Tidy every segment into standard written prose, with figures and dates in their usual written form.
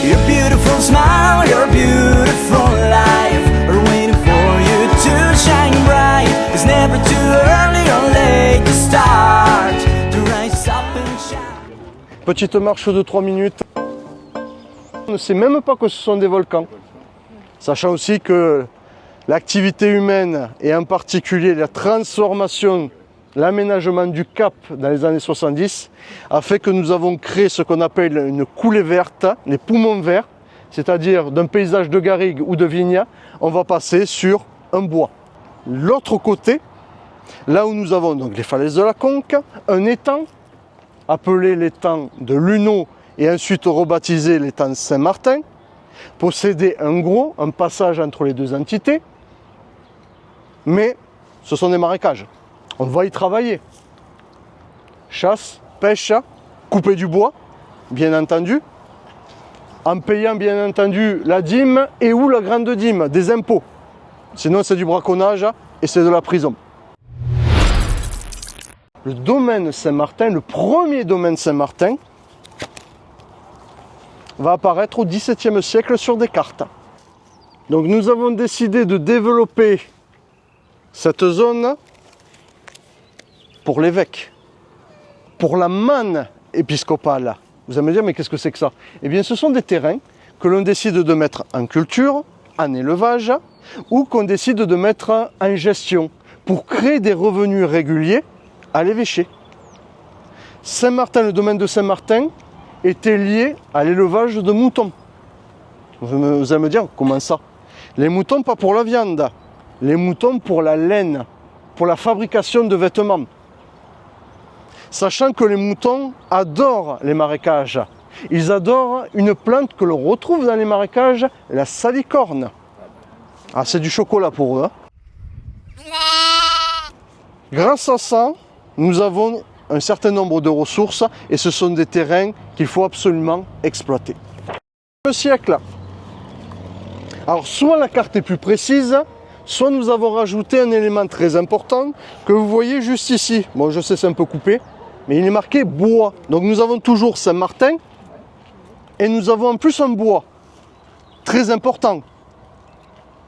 Your beautiful smile, your beautiful life are waiting for you to shine bright. It's never too early or late to start to rise up and shine. Petite marche de 3 minutes. On ne sait même pas que ce sont des volcans. Sachant aussi que l'activité humaine et en particulier la transformation, l'aménagement du Cap dans les années 70 a fait que nous avons créé ce qu'on appelle une coulée verte, les poumons verts, c'est-à-dire d'un paysage de garrigue ou de vigne, on va passer sur un bois. L'autre côté, là où nous avons donc les falaises de la Conque, un étang appelé l'étang de Luneau et ensuite rebaptisé l'étang Saint-Martin, possédait un passage entre les deux entités, mais ce sont des marécages. On va y travailler. Chasse, pêche, couper du bois, bien entendu, en payant bien entendu la dîme et ou la grande dîme, des impôts. Sinon c'est du braconnage et c'est de la prison. Le domaine Saint-Martin, le premier domaine Saint-Martin, va apparaître au XVIIe siècle sur des cartes. Donc nous avons décidé de développer cette zone pour l'évêque, pour la manne épiscopale. Vous allez me dire, mais qu'est-ce que c'est que ça? Eh bien, ce sont des terrains que l'on décide de mettre en culture, en élevage, ou qu'on décide de mettre en gestion pour créer des revenus réguliers à l'évêché. Saint-Martin, le domaine de Saint-Martin, était lié à l'élevage de moutons. Vous allez me dire, comment ça? Les moutons, pas pour la viande, les moutons pour la laine, pour la fabrication de vêtements. Sachant que les moutons adorent les marécages. Ils adorent une plante que l'on retrouve dans les marécages, la salicorne. Ah, c'est du chocolat pour eux. Hein. Grâce à ça, nous avons un certain nombre de ressources et ce sont des terrains qu'il faut absolument exploiter. Le siècle. Alors, soit la carte est plus précise, soit nous avons rajouté un élément très important que vous voyez juste ici. Bon, je sais, c'est un peu coupé, mais il est marqué bois. Donc nous avons toujours Saint-Martin et nous avons en plus un bois très important.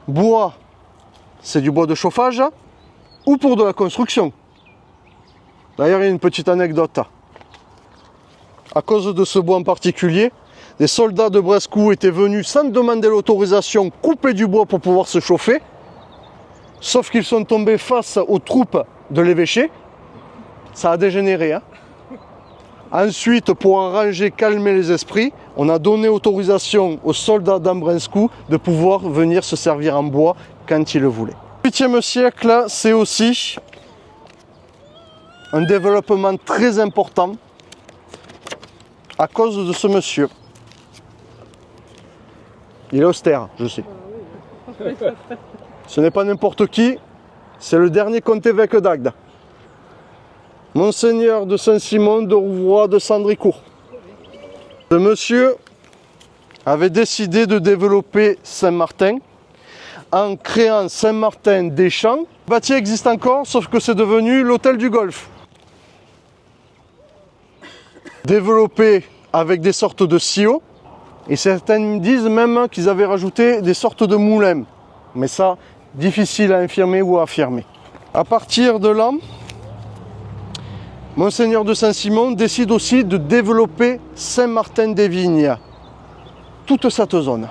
Bois, c'est du bois de chauffage ou pour de la construction. D'ailleurs, il y a une petite anecdote. À cause de ce bois en particulier, des soldats de Brescou étaient venus sans demander l'autorisation couper du bois pour pouvoir se chauffer. Sauf qu'ils sont tombés face aux troupes de l'évêché. Ça a dégénéré. Hein. Ensuite, pour arranger, calmer les esprits, on a donné autorisation aux soldats d'Ambrescou de pouvoir venir se servir en bois quand ils le voulaient. Au 8e siècle, c'est aussi un développement très important à cause de ce monsieur. Il est austère, je sais. Ce n'est pas n'importe qui, c'est le dernier comte-évêque d'Agde. Monseigneur de Saint-Simon de Rouvroy de Sandricourt. Ce monsieur avait décidé de développer Saint-Martin en créant Saint-Martin-des-Champs. Le bâtiment existe encore, sauf que c'est devenu l'hôtel du Golfe. Développé avec des sortes de siaux, et certains disent même qu'ils avaient rajouté des sortes de moulins. Mais ça, difficile à infirmer ou à affirmer. À partir de là, Monseigneur de Saint-Simon décide aussi de développer Saint-Martin-des-Vignes, toute cette zone.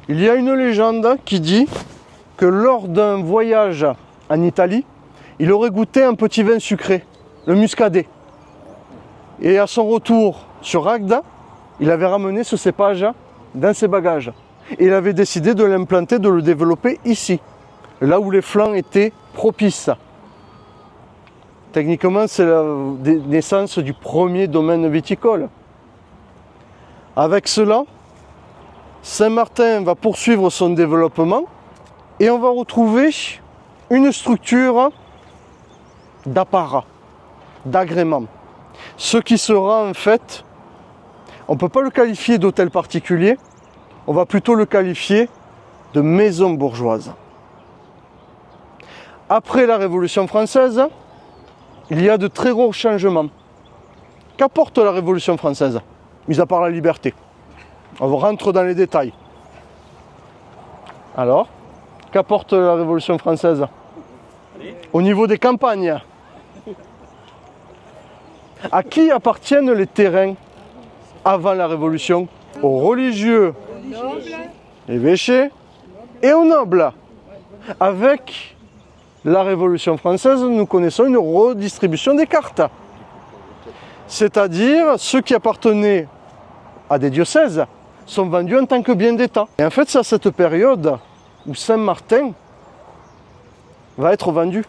Il y a une légende qui dit que lors d'un voyage en Italie, il aurait goûté un petit vin sucré, le muscadet. Et à son retour sur Agde, il avait ramené ce cépage dans ses bagages. Et il avait décidé de l'implanter, de le développer ici, là où les flancs étaient propices. Techniquement, c'est la naissance du premier domaine viticole. Avec cela, Saint-Martin va poursuivre son développement et on va retrouver une structure d'apparat, d'agrément. Ce qui sera en fait, on ne peut pas le qualifier d'hôtel particulier, on va plutôt le qualifier de maison bourgeoise. Après la Révolution française, il y a de très gros changements. Qu'apporte la Révolution française, mis à part la liberté? On rentre dans les détails. Alors, qu'apporte la Révolution française au niveau des campagnes? À qui appartiennent les terrains avant la Révolution? Aux religieux, évêchés et aux nobles. Avec la Révolution française, nous connaissons une redistribution des cartes. C'est-à-dire, ceux qui appartenaient à des diocèses sont vendus en tant que biens d'État. Et en fait, c'est à cette période où Saint-Martin va être vendu.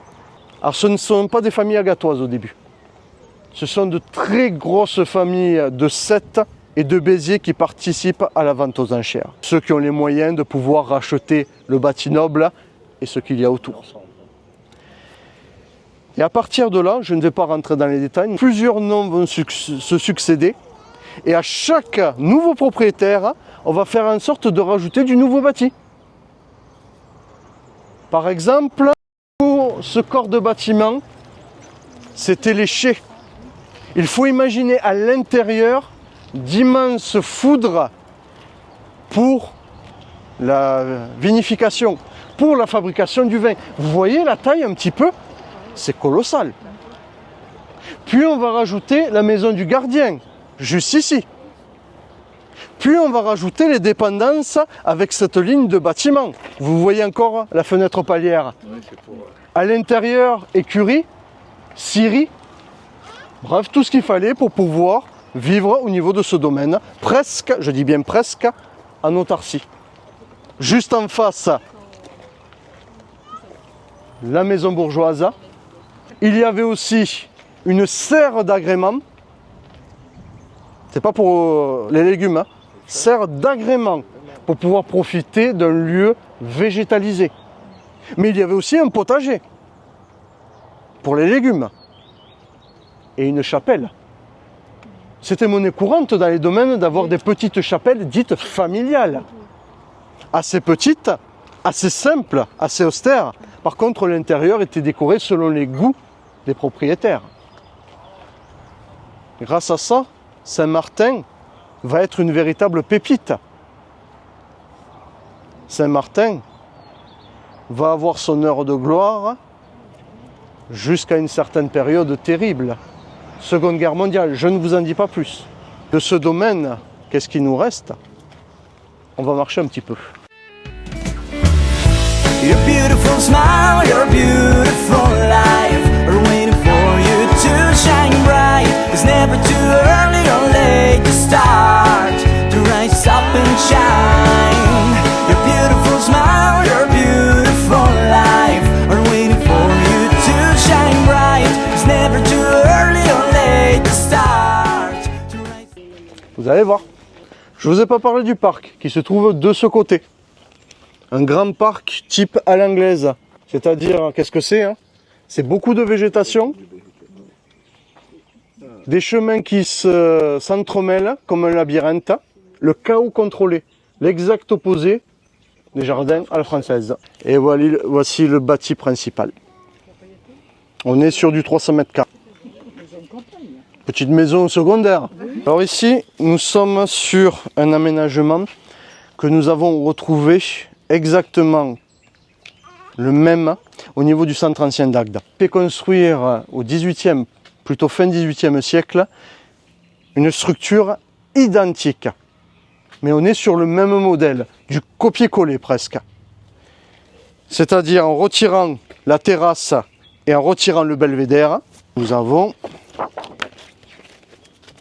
Alors, ce ne sont pas des familles agatoises au début. Ce sont de très grosses familles de Sète et de Béziers qui participent à la vente aux enchères. Ceux qui ont les moyens de pouvoir racheter le bâti noble et ce qu'il y a autour. Et à partir de là, je ne vais pas rentrer dans les détails, plusieurs noms vont se succéder. Et à chaque nouveau propriétaire, on va faire en sorte de rajouter du nouveau bâti. Par exemple, pour ce corps de bâtiment, c'était les chais. Il faut imaginer à l'intérieur d'immenses foudres pour la vinification, pour la fabrication du vin. Vous voyez la taille un petit peu? C'est colossal. Puis on va rajouter la maison du gardien, juste ici. Puis on va rajouter les dépendances avec cette ligne de bâtiment. Vous voyez encore la fenêtre palière. À l'intérieur, écurie, scierie. Bref, tout ce qu'il fallait pour pouvoir vivre au niveau de ce domaine. Presque, je dis bien presque, en autarcie. Juste en face, la maison bourgeoise. Il y avait aussi une serre d'agrément. C'est pas pour les légumes, hein. Serre d'agrément pour pouvoir profiter d'un lieu végétalisé. Mais il y avait aussi un potager pour les légumes et une chapelle. C'était monnaie courante dans les domaines d'avoir des petites chapelles dites familiales. Assez petites, assez simples, assez austères. Par contre, l'intérieur était décoré selon les goûts des propriétaires. Grâce à ça, Saint-Martin va être une véritable pépite. Saint-Martin va avoir son heure de gloire jusqu'à une certaine période terrible. Seconde Guerre mondiale, je ne vous en dis pas plus. De ce domaine, qu'est-ce qui nous reste? On va marcher un petit peu. Your beautiful smile, your beautiful life are waiting for you to shine bright. It's never too early or late to start, to rise up and shine. Your beautiful smile, your beautiful life are waiting for you to shine bright. It's never too early or late to start, to rise. Vous allez voir. Je ne vous ai pas parlé du parc qui se trouve de ce côté. Un grand parc type à l'anglaise. C'est-à-dire, qu'est-ce que c'est, hein? C'est beaucoup de végétation, des chemins qui s'entremêlent comme un labyrinthe, le chaos contrôlé, l'exact opposé des jardins à la française. Et voici le bâti principal. On est sur du 300 mètres carrés. Petite maison secondaire. Alors ici, nous sommes sur un aménagement que nous avons retrouvé exactement le même au niveau du centre ancien d'Agde. Fait construire au 18e, plutôt fin 18e siècle, une structure identique. Mais on est sur le même modèle, du copier-coller presque. C'est-à-dire en retirant la terrasse et en retirant le belvédère, nous avons,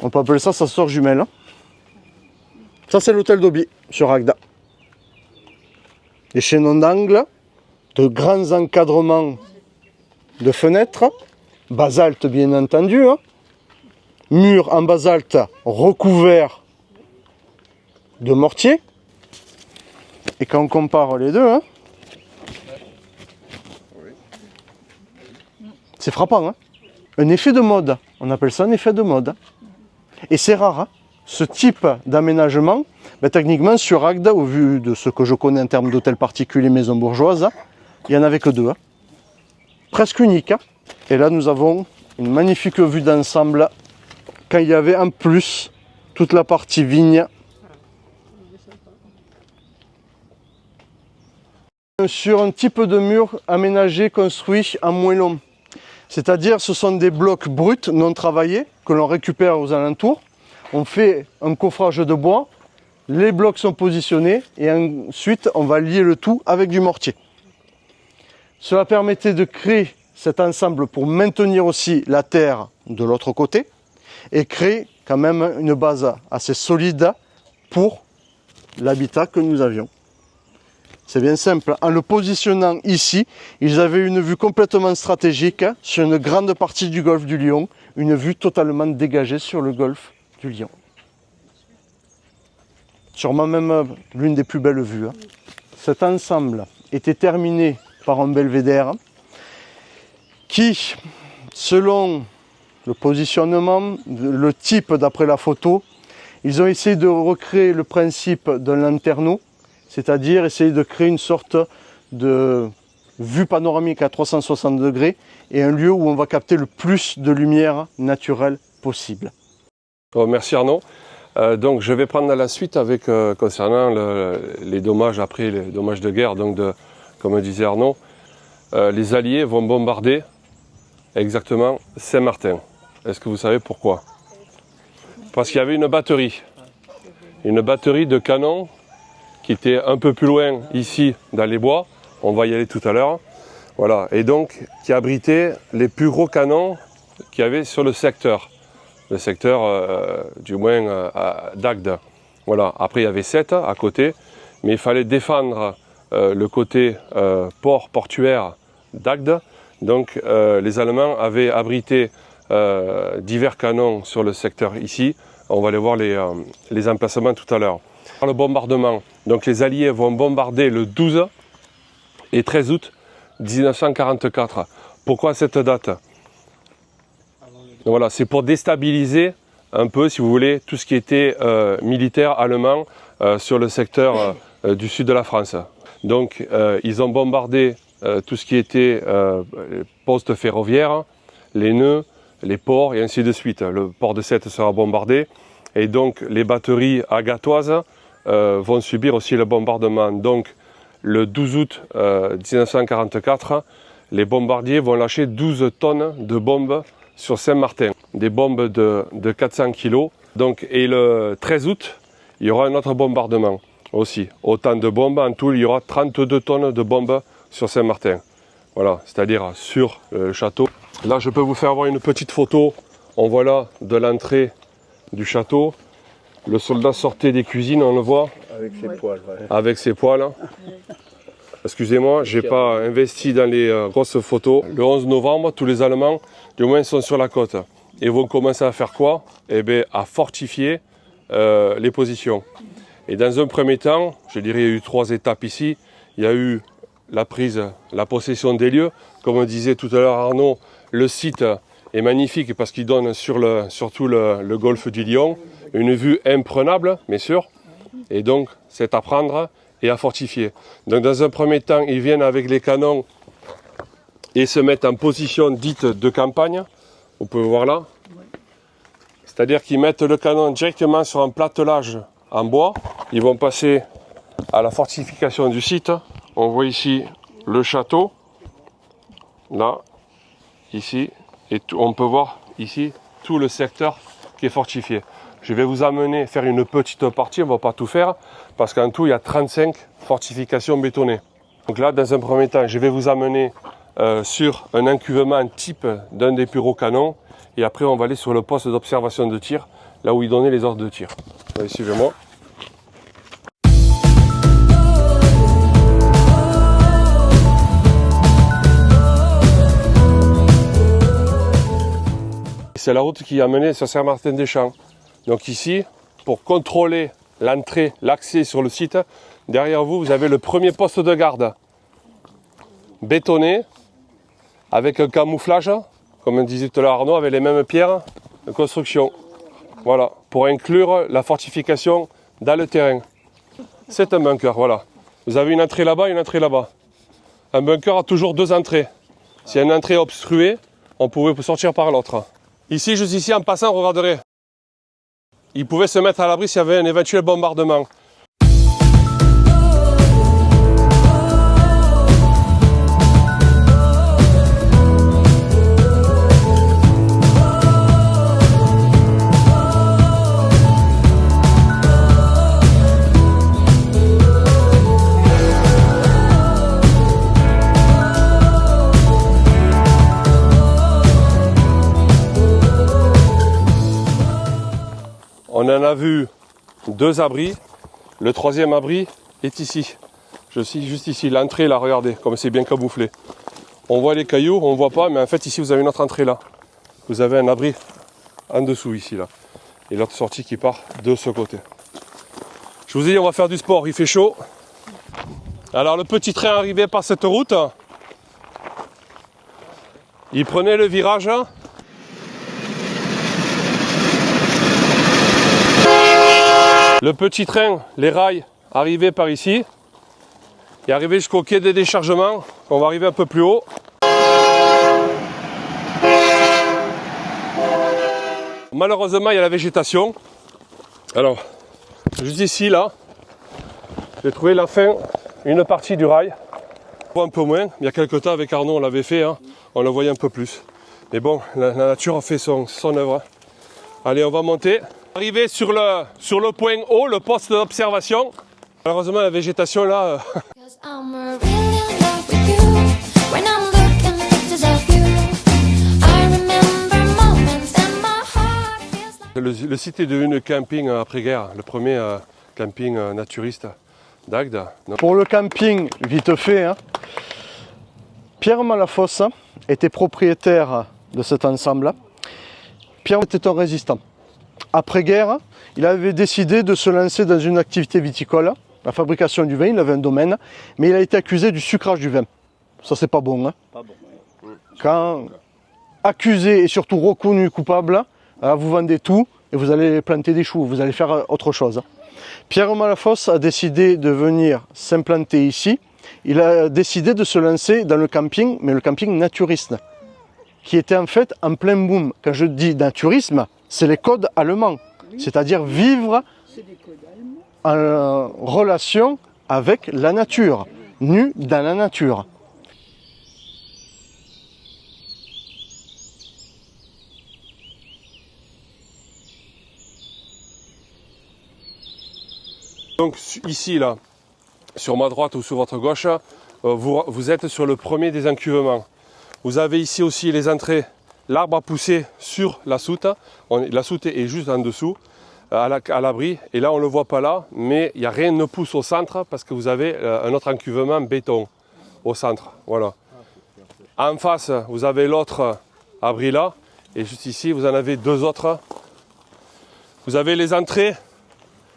on peut appeler ça sa sœur jumelle. Ça c'est l'hôtel d'Auby sur Agde. Des chaînons d'angle, de grands encadrements de fenêtres, basalte bien entendu, hein. Mur en basalte recouvert de mortier. Et quand on compare les deux, hein, c'est frappant. Hein. Un effet de mode, on appelle ça un effet de mode. Et c'est rare, hein. Ce type d'aménagement, techniquement sur Agde, au vu de ce que je connais en termes d'hôtels particuliers, maisons bourgeoises, il n'y en avait que deux. Hein. Presque unique. Hein. Et là nous avons une magnifique vue d'ensemble quand il y avait en plus toute la partie vigne Sur un type de mur aménagé, construit en moellon. C'est-à-dire ce sont des blocs bruts, non travaillés, que l'on récupère aux alentours. On fait un coffrage de bois, les blocs sont positionnés et ensuite on va lier le tout avec du mortier. Cela permettait de créer cet ensemble pour maintenir aussi la terre de l'autre côté et créer quand même une base assez solide pour l'habitat que nous avions. C'est bien simple, en le positionnant ici, ils avaient une vue complètement stratégique sur une grande partie du golfe du Lion, une vue totalement dégagée sur le golfe du Lion. Sûrement même l'une des plus belles vues. Cet ensemble était terminé par un belvédère qui, selon le positionnement, le type d'après la photo, ils ont essayé de recréer le principe d'un lanterneau, c'est-à-dire essayer de créer une sorte de vue panoramique à 360 degrés et un lieu où on va capter le plus de lumière naturelle possible. Oh, merci Arnaud. Donc je vais prendre la suite avec concernant les dommages après les dommages de guerre. Donc comme disait Arnaud, les Alliés vont bombarder exactement Saint-Martin. Est-ce que vous savez pourquoi? Parce qu'il y avait une batterie de canons qui était un peu plus loin ici dans les bois. On va y aller tout à l'heure. Voilà, et donc qui abritait les plus gros canons qu'il y avait sur le secteur. Le secteur du moins d'Agde. Voilà. Après il y avait 7 à côté, mais il fallait défendre le côté portuaire d'Agde. Donc les Allemands avaient abrité divers canons sur le secteur ici. On va aller voir les emplacements tout à l'heure. Le bombardement, donc les Alliés vont bombarder le 12 et 13 août 1944. Pourquoi cette date? Voilà, c'est pour déstabiliser un peu, si vous voulez, tout ce qui était militaire allemand sur le secteur du sud de la France. Donc, ils ont bombardé tout ce qui était postes ferroviaires, les nœuds, les ports et ainsi de suite. Le port de Sète sera bombardé et donc les batteries agatoises vont subir aussi le bombardement. Donc, le 12 août 1944, les bombardiers vont lâcher 12 tonnes de bombes sur Saint-Martin, des bombes de 400 kg. Donc, et le 13 août, il y aura un autre bombardement aussi. Autant de bombes, en tout, il y aura 32 tonnes de bombes sur Saint-Martin. Voilà, c'est-à-dire sur le château. Là, je peux vous faire voir une petite photo. On voit là de l'entrée du château. Le soldat sortait des cuisines, on le voit. Avec ses poils. Ouais. Avec ses poils. Excusez-moi, je n'ai pas investi dans les grosses photos. Le 11 novembre, tous les Allemands, du moins, sont sur la côte. Et vont commencer à faire quoi? Eh bien, à fortifier les positions. Et dans un premier temps, je dirais, il y a eu 3 étapes ici. Il y a eu la prise, la possession des lieux. Comme disait tout à l'heure Arnaud, le site est magnifique parce qu'il donne surtout le golfe du Lion. Une vue imprenable, bien sûr. Et donc, c'est à prendre et à fortifier. Donc, dans un premier temps, ils viennent avec les canons et se mettent en position dite de campagne. Vous pouvez voir là. C'est-à-dire qu'ils mettent le canon directement sur un platelage en bois. Ils vont passer à la fortification du site. On voit ici le château. Là, ici. Et on peut voir ici tout le secteur qui est fortifié. Je vais vous amener faire une petite partie, on ne va pas tout faire, parce qu'en tout, il y a 35 fortifications bétonnées. Donc là, dans un premier temps, je vais vous amener sur un encuvement type d'un des plus gros canons, et après, on va aller sur le poste d'observation de tir, là où ils donnaient les ordres de tir. Allez, suivez-moi. C'est la route qui a mené sur Saint-Martin-des-Champs. Donc ici, pour contrôler l'entrée, l'accès sur le site, derrière vous, vous avez le premier poste de garde bétonné avec un camouflage, comme disait tout à l'heure Arnaud, avec les mêmes pierres de construction. Voilà, pour inclure la fortification dans le terrain. C'est un bunker, voilà. Vous avez une entrée là-bas et une entrée là-bas. Un bunker a toujours 2 entrées. Si une entrée est obstruée, on pouvait sortir par l'autre. Ici, juste ici, en passant, regarderez. Ils pouvaient se mettre à l'abri s'il y avait un éventuel bombardement. en a vu 2 abris. Le 3e abri est ici. Je suis juste ici. L'entrée là, regardez, comme c'est bien camouflé. On voit les cailloux, on ne voit pas, mais en fait ici vous avez une autre entrée là. Vous avez un abri en dessous ici là. Et l'autre sortie qui part de ce côté. Je vous ai dit, on va faire du sport, il fait chaud. Alors le petit train arrivait par cette route. Il prenait le virage. Le petit train, les rails, arrivaient par ici. Et arrivaient jusqu'au quai des déchargements. On va arriver un peu plus haut. Malheureusement, il y a la végétation. Alors, juste ici, là, j'ai trouvé la fin, une partie du rail. On voit un peu moins. Il y a quelques temps, avec Arnaud, on l'avait fait. Hein. On le voyait un peu plus. Mais bon, la nature a fait son œuvre. Allez, on va monter. Arrivé sur le point haut, le poste d'observation. Malheureusement, la végétation, là... Le site est devenu camping après-guerre, le premier camping naturiste d'Agde. Pour le camping, vite fait, hein, Pierre Malafosse était propriétaire de cet ensemble-là. Pierre était un résistant. Après-guerre, il avait décidé de se lancer dans une activité viticole, la fabrication du vin, il avait un domaine, mais il a été accusé du sucrage du vin. Ça, c'est pas bon. Hein. Pas bon. Quand accusé et surtout reconnu coupable, vous vendez tout et vous allez planter des choux, vous allez faire autre chose. Pierre Malafosse a décidé de venir s'implanter ici. Il a décidé de se lancer dans le camping, mais le camping naturiste, qui était en fait en plein boom. Quand je dis naturisme, c'est les codes allemands, c'est-à-dire vivre en relation avec la nature, nu dans la nature. Donc ici, là, sur ma droite ou sur votre gauche, vous êtes sur le premier des encuvements. Vous avez ici aussi les entrées, l'arbre a poussé sur la soute. La soute est juste en dessous, à l'abri. Et là, on ne le voit pas là, mais il n'y a rien ne pousse au centre parce que vous avez un autre encuvement béton au centre. Voilà. En face, vous avez l'autre abri là. Et juste ici, vous en avez 2 autres. Vous avez les entrées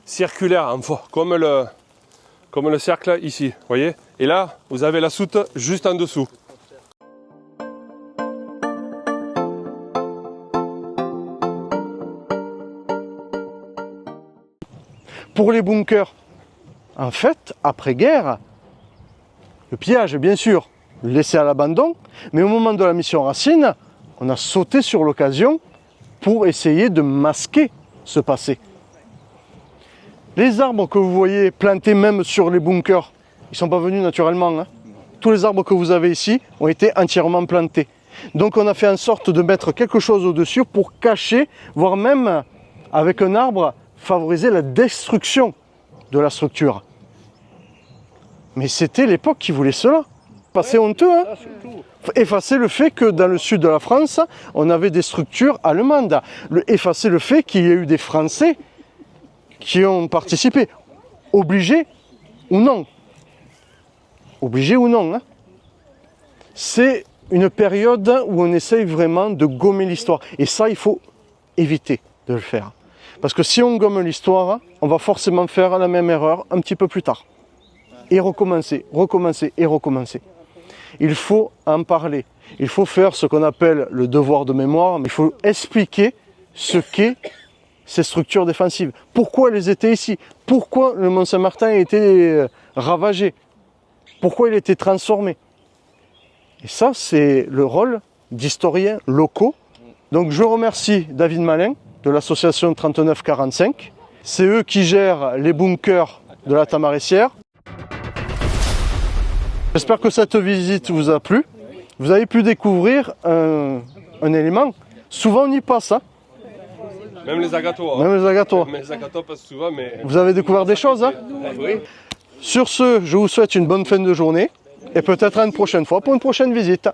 circulaires, comme le cercle ici, voyez. Et là, vous avez la soute juste en dessous. Pour les bunkers, en fait, après-guerre, le pillage, bien sûr, laissé à l'abandon, mais au moment de la mission Racine, on a sauté sur l'occasion pour essayer de masquer ce passé. Les arbres que vous voyez plantés même sur les bunkers, ils ne sont pas venus naturellement. Hein. Tous les arbres que vous avez ici ont été entièrement plantés. Donc on a fait en sorte de mettre quelque chose au-dessus pour cacher, voire même avec un arbre, favoriser la destruction de la structure. Mais c'était l'époque qui voulait cela. C'est honteux, hein. Effacer le fait que dans le sud de la France, on avait des structures allemandes. Effacer le fait qu'il y ait eu des Français qui ont participé. Obligés ou non. Obligés ou non. Hein. C'est une période où on essaye vraiment de gommer l'histoire. Et ça, il faut éviter de le faire. Parce que si on gomme l'histoire, on va forcément faire la même erreur un petit peu plus tard. Et recommencer, recommencer et recommencer. Il faut en parler. Il faut faire ce qu'on appelle le devoir de mémoire. Mais il faut expliquer ce qu'est ces structures défensives. Pourquoi elles étaient ici? Pourquoi le Mont-Saint-Martin a été ravagé? Pourquoi il a été transformé? Et ça, c'est le rôle d'historiens locaux. Donc je remercie David Malin de l'association 3945. C'est eux qui gèrent les bunkers de la Tamarassière. J'espère que cette visite vous a plu. Vous avez pu découvrir un élément. Souvent on y passe. Hein. Même les agatois. Même les agatois. Même les agatois passent souvent, mais... Vous avez découvert des choses. Hein. Oui. Sur ce, je vous souhaite une bonne fin de journée. Et peut-être à une prochaine fois pour une prochaine visite.